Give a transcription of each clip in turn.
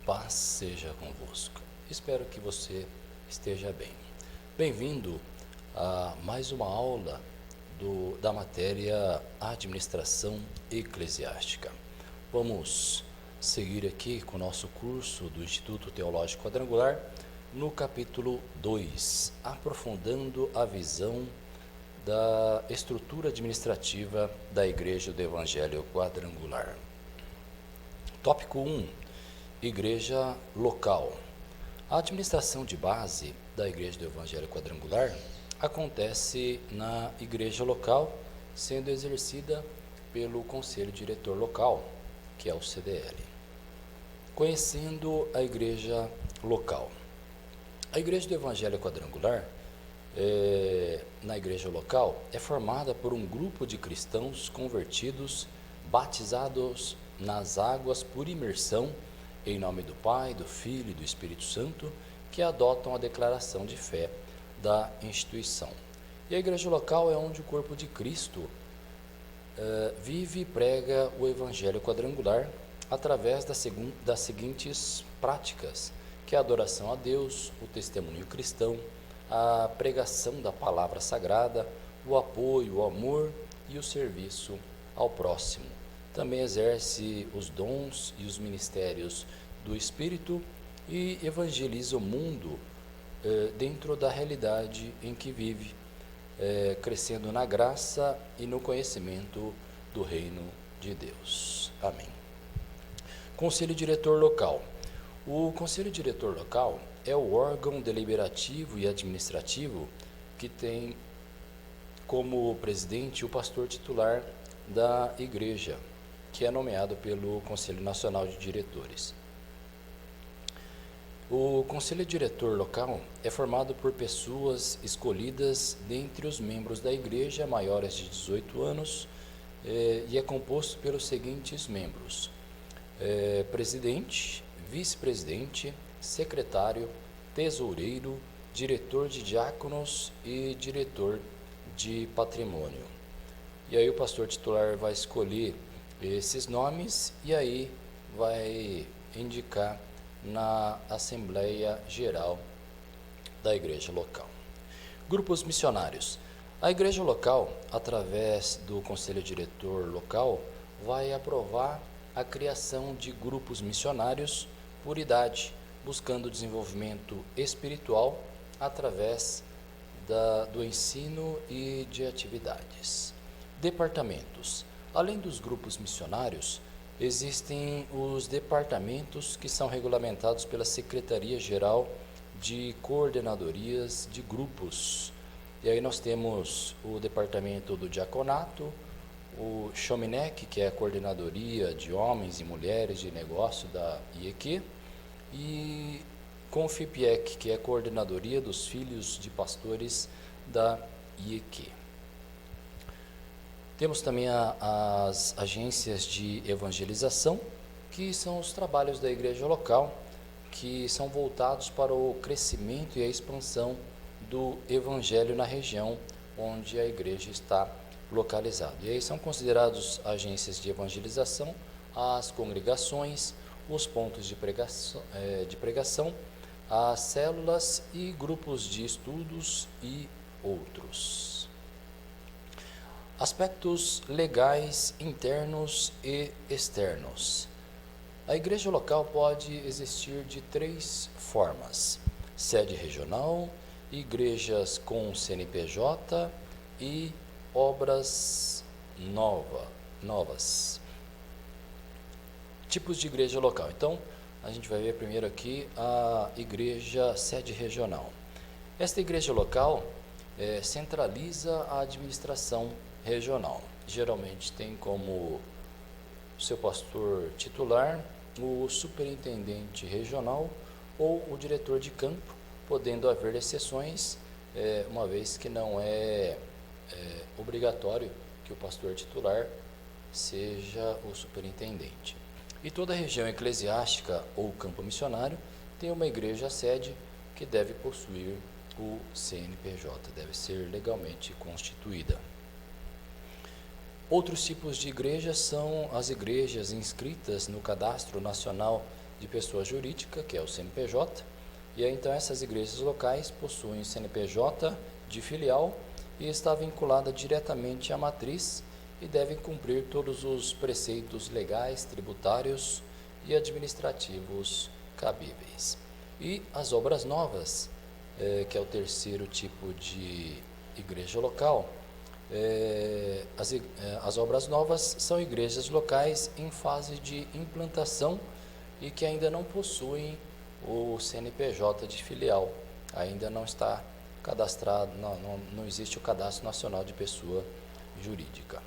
paz seja convosco. Espero que você esteja bem. Bem-vindo a mais uma aula da matéria Administração Eclesiástica. Vamos seguir aqui com o nosso curso do Instituto Teológico Quadrangular no capítulo 2, aprofundando a visão da estrutura administrativa da Igreja do Evangelho Quadrangular. Tópico 1. Igreja local. A administração de base da Igreja do Evangelho Quadrangular acontece na igreja local, sendo exercida pelo Conselho Diretor Local, que é o CDL. Conhecendo a igreja local. A Igreja do Evangelho Quadrangular, na igreja local, é formada por um grupo de cristãos convertidos, batizados nas águas por imersão, em nome do Pai, do Filho e do Espírito Santo, que adotam a declaração de fé da instituição. E a igreja local é onde o corpo de Cristo vive e prega o Evangelho Quadrangular através das seguintes práticas, que é a adoração a Deus, o testemunho cristão, a pregação da palavra sagrada, o apoio, o amor e o serviço ao próximo. Também exerce os dons e os ministérios do Espírito e evangeliza o mundo dentro da realidade em que vive, crescendo na graça e no conhecimento do reino de Deus. Amém. Conselho Diretor Local. O Conselho Diretor Local é o órgão deliberativo e administrativo que tem como presidente o pastor titular da igreja, que é nomeado pelo Conselho Nacional de Diretores. O Conselho Diretor Local é formado por pessoas escolhidas dentre os membros da igreja maiores de 18 anos e é composto pelos seguintes membros: presidente, vice-presidente, secretário, tesoureiro, diretor de diáconos e diretor de patrimônio. E aí o pastor titular vai escolher esses nomes e aí vai indicar na Assembleia Geral da igreja local. Grupos missionários. A igreja local, através do Conselho Diretor Local, vai aprovar a criação de grupos missionários por idade, buscando o desenvolvimento espiritual através do ensino e de atividades. Departamentos. Além dos grupos missionários, existem os departamentos que são regulamentados pela Secretaria-Geral de Coordenadorias de Grupos. E aí nós temos o departamento do diaconato, o Chominec, que é a coordenadoria de homens e mulheres de negócio da IEQ, e Confipiec, que é a coordenadoria dos filhos de pastores da IEQ. Temos também as agências de evangelização, que são os trabalhos da igreja local, que são voltados para o crescimento e a expansão do evangelho na região onde a igreja está localizada. E aí são considerados agências de evangelização as congregações, os pontos de pregação, as células e grupos de estudos e outros. Aspectos legais internos e externos. A igreja local pode existir de 3 formas: sede regional, igrejas com CNPJ e obras novas. Tipos de igreja local. Então, a gente vai ver primeiro aqui a igreja sede regional. Esta igreja local centraliza a administração regional. Geralmente tem como seu pastor titular o superintendente regional ou o diretor de campo, podendo haver exceções, uma vez que não é obrigatório que o pastor titular seja o superintendente. E toda região eclesiástica ou campo missionário tem uma igreja sede que deve possuir o CNPJ, deve ser legalmente constituída. Outros tipos de igrejas são as igrejas inscritas no Cadastro Nacional de pessoa jurídica, que é o CNPJ, e aí, então essas igrejas locais possuem CNPJ de filial e está vinculada diretamente à matriz e devem cumprir todos os preceitos legais, tributários e administrativos cabíveis. E as obras novas, que é o terceiro tipo de igreja local, as obras novas são igrejas locais em fase de implantação e que ainda não possuem o CNPJ de filial, ainda não está cadastrado, não existe o Cadastro Nacional de Pessoa Jurídica.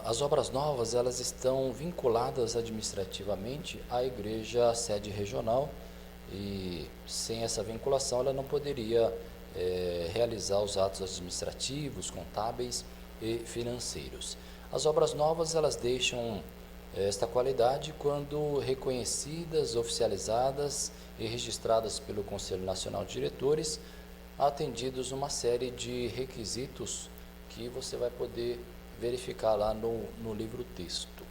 As obras novas, elas estão vinculadas administrativamente à igreja sede regional e sem essa vinculação ela não poderia realizar os atos administrativos, contábeis e financeiros. As obras novas, elas deixam esta qualidade quando reconhecidas, oficializadas e registradas pelo Conselho Nacional de Diretores, atendidos uma série de requisitos que você vai poder verificar lá no livro texto.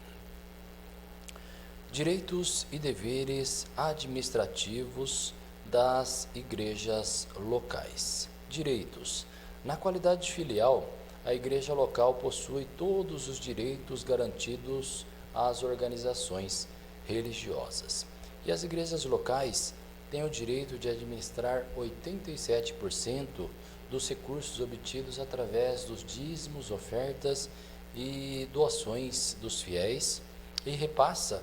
Direitos e deveres administrativos das igrejas locais. Direitos. Na qualidade de filial, a igreja local possui todos os direitos garantidos às organizações religiosas. E as igrejas locais têm o direito de administrar 87% dos recursos obtidos através dos dízimos, ofertas e doações dos fiéis e repassa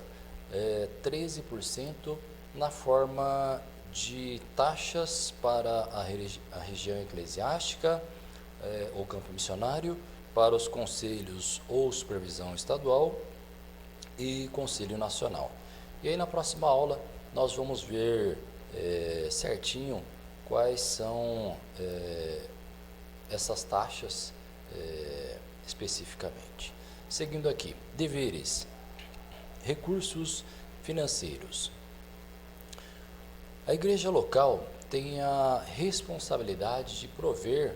13% na forma de taxas para a região eclesiástica ou campo missionário, para os conselhos ou supervisão estadual e Conselho Nacional. E aí na próxima aula nós vamos ver certinho quais são essas taxas especificamente. Seguindo aqui, deveres, recursos financeiros. A igreja local tem a responsabilidade de prover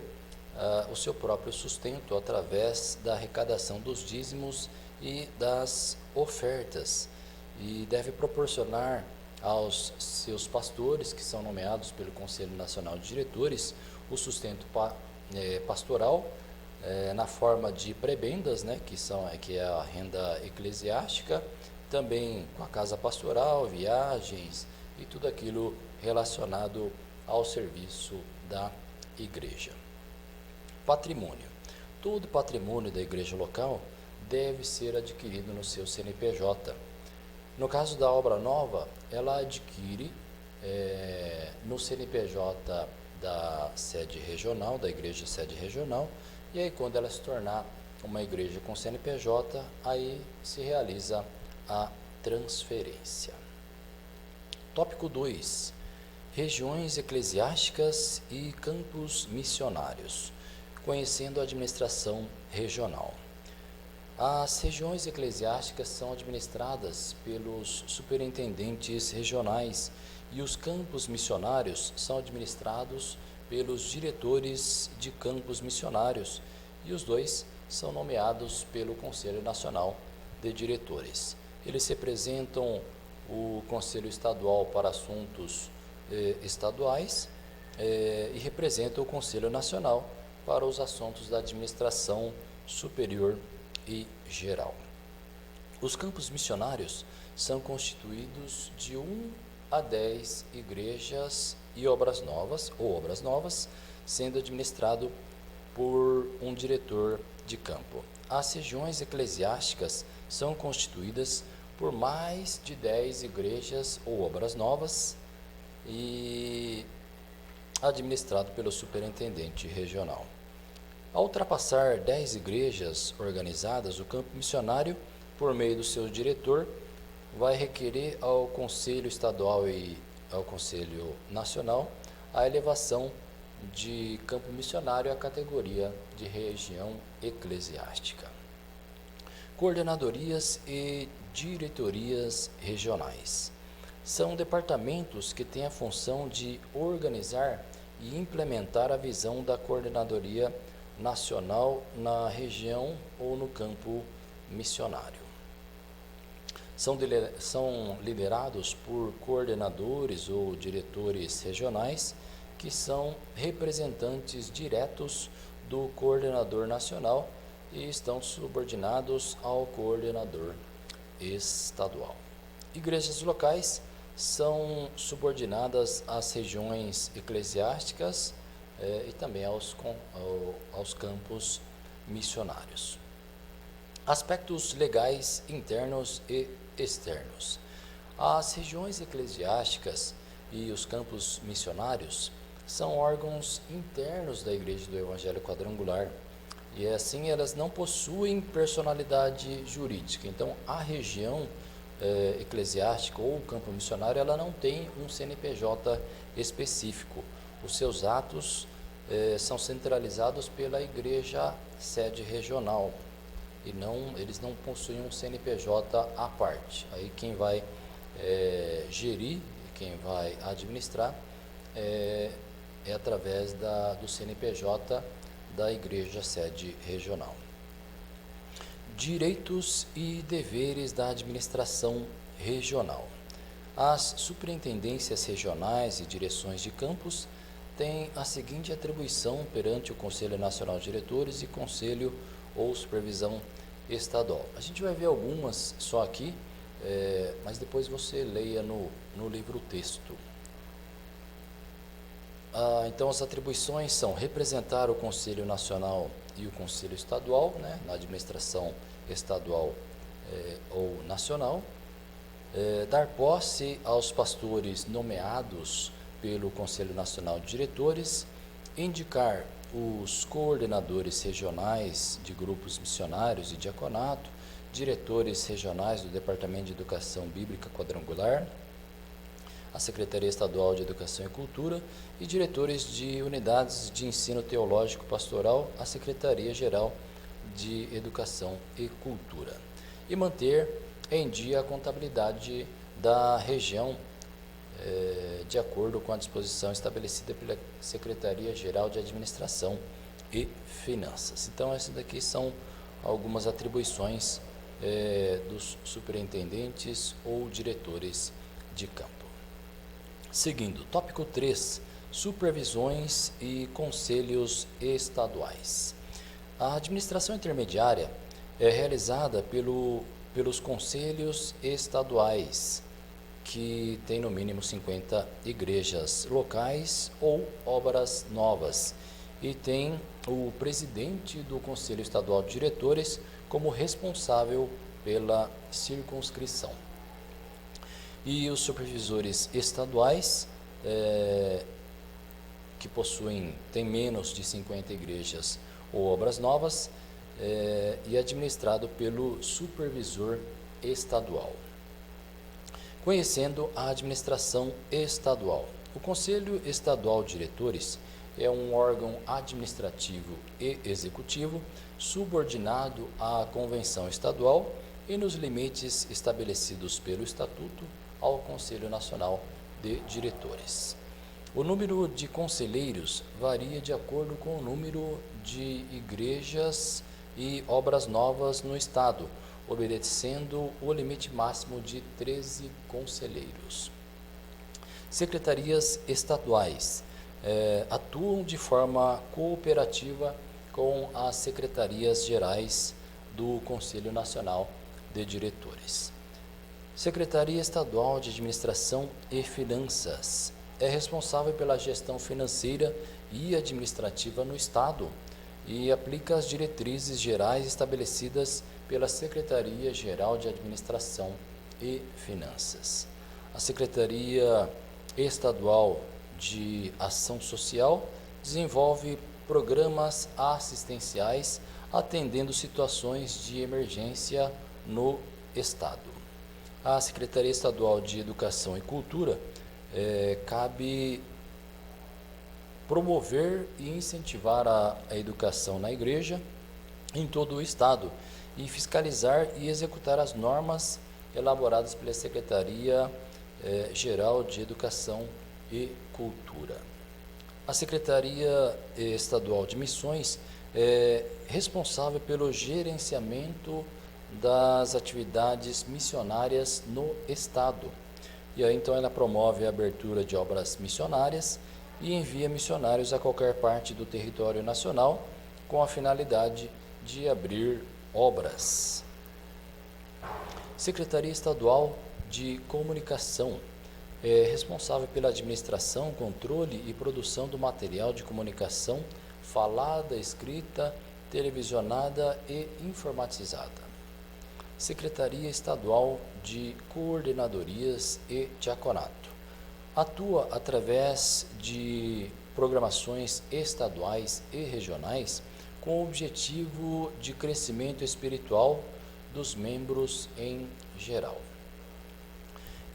o seu próprio sustento através da arrecadação dos dízimos e das ofertas e deve proporcionar aos seus pastores, que são nomeados pelo Conselho Nacional de Diretores, o sustento pastoral na forma de prebendas, né, que é a renda eclesiástica, também com a casa pastoral, viagens e tudo aquilo relacionado ao serviço da igreja. Patrimônio. Todo patrimônio da igreja local deve ser adquirido no seu CNPJ. No caso da obra nova, ela adquire no CNPJ da sede regional, da igreja sede regional, e aí quando ela se tornar uma igreja com CNPJ, aí se realiza a transferência. Tópico 2. Regiões eclesiásticas e campos missionários, conhecendo a administração regional. As regiões eclesiásticas são administradas pelos superintendentes regionais e os campos missionários são administrados pelos diretores de campos missionários e os dois são nomeados pelo Conselho Nacional de Diretores. Eles representam o Conselho Estadual para Assuntos Estaduais e representam o Conselho Nacional para os assuntos da administração superior e geral. Os campos missionários são constituídos de 1 a 10 igrejas e obras novas, sendo administrado por um diretor de campo. As regiões eclesiásticas são constituídas por mais de 10 igrejas ou obras novas e administrado pelo superintendente regional. Ao ultrapassar 10 igrejas organizadas, o campo missionário, por meio do seu diretor, vai requerer ao Conselho Estadual e ao Conselho Nacional a elevação de campo missionário à categoria de região eclesiástica. Coordenadorias e diretorias regionais. São departamentos que têm a função de organizar e implementar a visão da coordenadoria nacional na região ou no campo missionário. São liderados por coordenadores ou diretores regionais, que são representantes diretos do coordenador nacional e estão subordinados ao coordenador estadual. Igrejas locais são subordinadas às regiões eclesiásticas e também aos campos missionários. Aspectos legais internos e externos. As regiões eclesiásticas e os campos missionários são órgãos internos da Igreja do Evangelho Quadrangular, e assim elas não possuem personalidade jurídica. Então, a região eclesiástica ou o campo missionário, ela não tem um CNPJ específico. Os seus atos são centralizados pela igreja sede regional, e eles não possuem um CNPJ à parte. Aí quem vai gerir, quem vai administrar é através do CNPJ da igreja sede regional. Direitos e deveres da administração regional. As superintendências regionais e direções de campos têm a seguinte atribuição perante o Conselho Nacional de Diretores e Conselho ou Supervisão Estadual. A gente vai ver algumas só aqui, mas depois você leia no livro texto. Então, as atribuições são representar o Conselho Nacional e o Conselho Estadual, na administração estadual ou nacional, dar posse aos pastores nomeados pelo Conselho Nacional de Diretores, indicar os coordenadores regionais de grupos missionários e diaconato, diretores regionais do Departamento de Educação Bíblica Quadrangular, a Secretaria Estadual de Educação e Cultura e diretores de unidades de ensino teológico pastoral, a Secretaria-Geral de Educação e Cultura. E manter em dia a contabilidade da região de acordo com a disposição estabelecida pela Secretaria-Geral de Administração e Finanças. Então, essas daqui são algumas atribuições dos superintendentes ou diretores de campo. Seguindo, tópico 3, supervisões e conselhos estaduais. A administração intermediária é realizada pelos conselhos estaduais, que tem no mínimo 50 igrejas locais ou obras novas, e tem o presidente do Conselho Estadual de Diretores como responsável pela circunscrição. E os supervisores estaduais, que têm menos de 50 igrejas ou obras novas, e administrado pelo supervisor estadual. Conhecendo a administração estadual. O Conselho Estadual de Diretores é um órgão administrativo e executivo subordinado à Convenção Estadual e nos limites estabelecidos pelo Estatuto ao Conselho Nacional de Diretores. O número de conselheiros varia de acordo com o número de igrejas e obras novas no Estado, obedecendo o limite máximo de 13 conselheiros. Secretarias estaduais atuam de forma cooperativa com as secretarias gerais do Conselho Nacional de Diretores. Secretaria Estadual de Administração e Finanças é responsável pela gestão financeira e administrativa no Estado e aplica as diretrizes gerais estabelecidas pela Secretaria-Geral de Administração e Finanças. A Secretaria Estadual de Ação Social desenvolve programas assistenciais atendendo situações de emergência no Estado. A Secretaria Estadual de Educação e Cultura cabe promover e incentivar a educação na igreja em todo o Estado e fiscalizar e executar as normas elaboradas pela Secretaria Geral de Educação e Cultura. A Secretaria Estadual de Missões é responsável pelo gerenciamento das atividades missionárias no Estado. E aí então ela promove a abertura de obras missionárias e envia missionários a qualquer parte do território nacional com a finalidade de abrir obras. Secretaria Estadual de Comunicação é responsável pela administração, controle e produção do material de comunicação falada, escrita, televisionada e informatizada. Secretaria Estadual de Coordenadorias e Diaconato. Atua através de programações estaduais e regionais com o objetivo de crescimento espiritual dos membros em geral.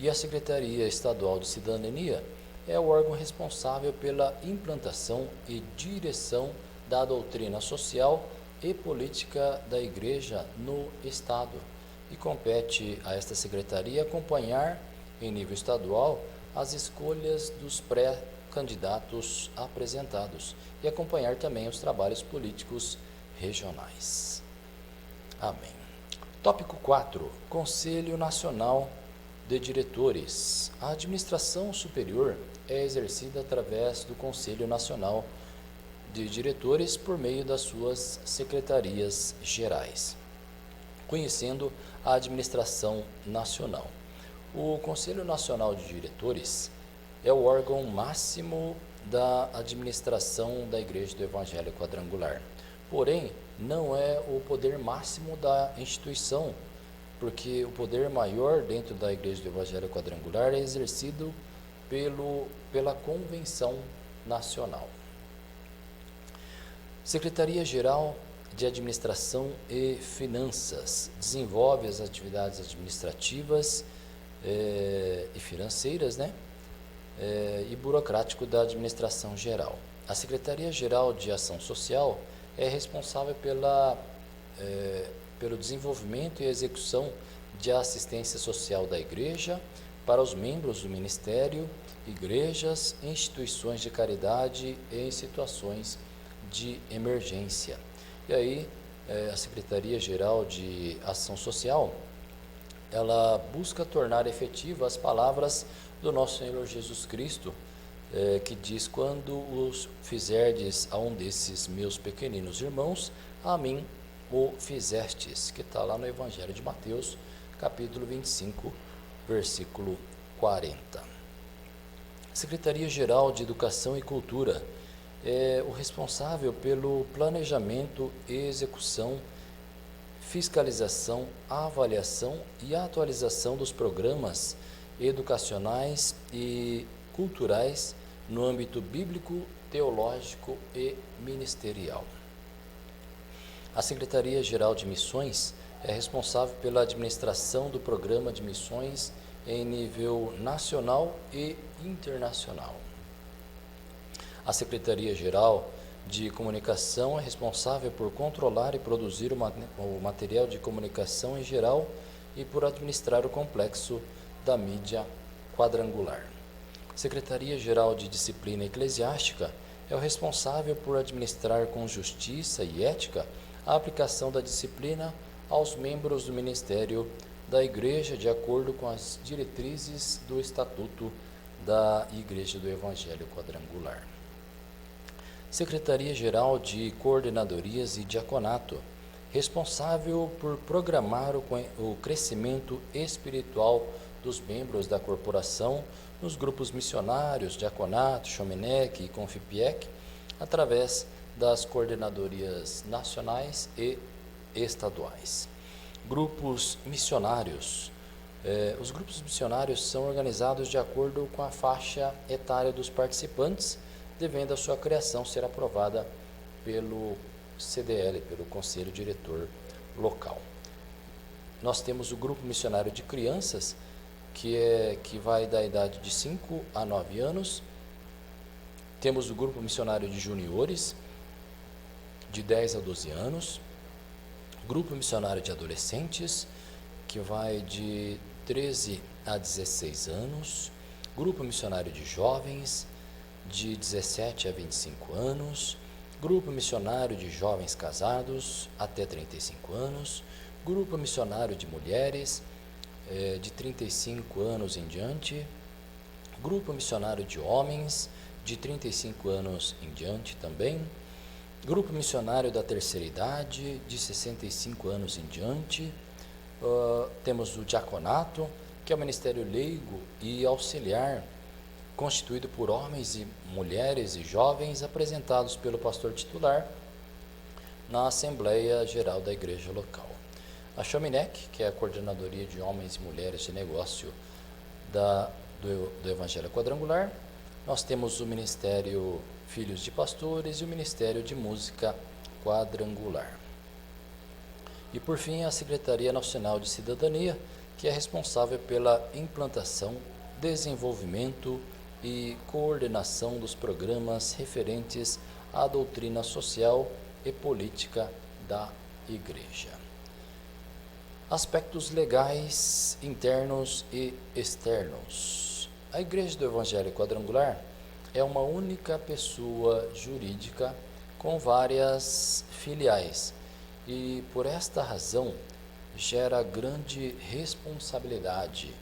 E a Secretaria Estadual de Cidadania é o órgão responsável pela implantação e direção da doutrina social e política da Igreja no Estado. E compete a esta secretaria acompanhar, em nível estadual, as escolhas dos pré-candidatos apresentados e acompanhar também os trabalhos políticos regionais. Amém. Tópico 4. Conselho Nacional de Diretores. A administração superior é exercida através do Conselho Nacional de Diretores por meio das suas secretarias gerais, conhecendo a administração nacional. O Conselho Nacional de Diretores é o órgão máximo da administração da Igreja do Evangelho Quadrangular. Porém, não é o poder máximo da instituição, porque o poder maior dentro da Igreja do Evangelho Quadrangular é exercido pela Convenção Nacional. Secretaria-Geral de Administração e Finanças desenvolve as atividades administrativas e financeiras, e burocrático da administração geral. A Secretaria-Geral de Ação Social é responsável pelo desenvolvimento e execução de assistência social da Igreja para os membros do Ministério, igrejas, instituições de caridade e em situações de emergência. E aí, a Secretaria-Geral de Ação Social, ela busca tornar efetivas as palavras do nosso Senhor Jesus Cristo, que diz: quando os fizerdes a um desses meus pequeninos irmãos, a mim o fizestes, que está lá no Evangelho de Mateus, capítulo 25, versículo 40. Secretaria-Geral de Educação e Cultura é o responsável pelo planejamento e execução, fiscalização, avaliação e atualização dos programas educacionais e culturais no âmbito bíblico, teológico e ministerial. A Secretaria-Geral de Missões é responsável pela administração do programa de missões em nível nacional e internacional. A Secretaria-Geral de Comunicação é responsável por controlar e produzir o material de comunicação em geral e por administrar o complexo da mídia quadrangular. Secretaria-Geral de Disciplina Eclesiástica é o responsável por administrar com justiça e ética a aplicação da disciplina aos membros do Ministério da Igreja de acordo com as diretrizes do Estatuto da Igreja do Evangelho Quadrangular. Secretaria-Geral de Coordenadorias e Diaconato, responsável por programar o crescimento espiritual dos membros da corporação nos grupos missionários, diaconato, Chomenec e Confipiec, através das coordenadorias nacionais e estaduais. Grupos missionários. Os grupos missionários são organizados de acordo com a faixa etária dos participantes, devendo a sua criação ser aprovada pelo CDL, pelo Conselho Diretor Local. Nós temos o Grupo Missionário de Crianças, que vai da idade de 5 a 9 anos. Temos o Grupo Missionário de Juniores, de 10 a 12 anos. Grupo Missionário de Adolescentes, que vai de 13 a 16 anos. Grupo Missionário de Jovens, de 17 a 25 anos, Grupo Missionário de Jovens Casados até 35 anos, Grupo missionário de mulheres, de 35 anos em diante. Grupo missionário de homens, de 35 anos em diante também. Grupo missionário da terceira idade, de 65 anos em diante. Temos o diaconato, que é o ministério leigo e auxiliar, constituído por homens e mulheres e jovens apresentados pelo pastor titular na Assembleia Geral da Igreja local. A Chaminec, que é a Coordenadoria de Homens e Mulheres de Negócio do Evangelho Quadrangular. Nós temos o Ministério Filhos de Pastores e o Ministério de Música Quadrangular. E por fim, a Secretaria Nacional de Cidadania, que é responsável pela implantação, desenvolvimento e coordenação dos programas referentes à doutrina social e política da Igreja. Aspectos legais internos e externos. A Igreja do Evangelho Quadrangular é uma única pessoa jurídica com várias filiais e, por esta razão, gera grande responsabilidade,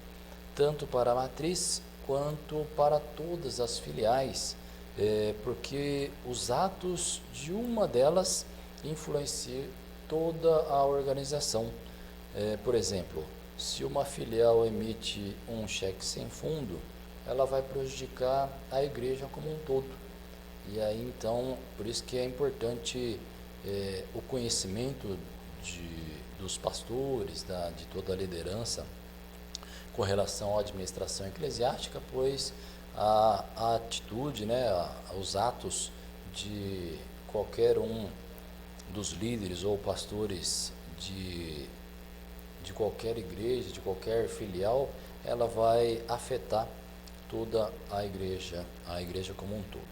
tanto para a matriz quanto para todas as filiais, porque os atos de uma delas influenciam toda a organização. Por exemplo, se uma filial emite um cheque sem fundo, ela vai prejudicar a igreja como um todo. E aí, então, por isso que é importante o conhecimento dos pastores, de toda a liderança com relação à administração eclesiástica, pois a atitude, os atos de qualquer um dos líderes ou pastores de qualquer igreja, de qualquer filial, ela vai afetar toda a igreja como um todo.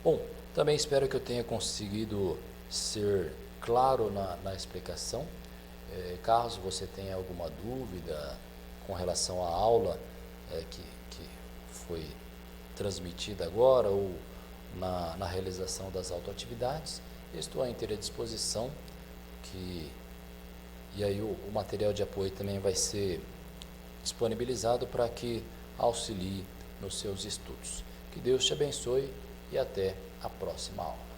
Bom, também espero que eu tenha conseguido ser claro na explicação. Caso você tenha alguma dúvida com relação à aula que foi transmitida agora ou na realização das autoatividades, estou à inteira disposição, e aí o material de apoio também vai ser disponibilizado para que auxilie nos seus estudos. Que Deus te abençoe e até a próxima aula.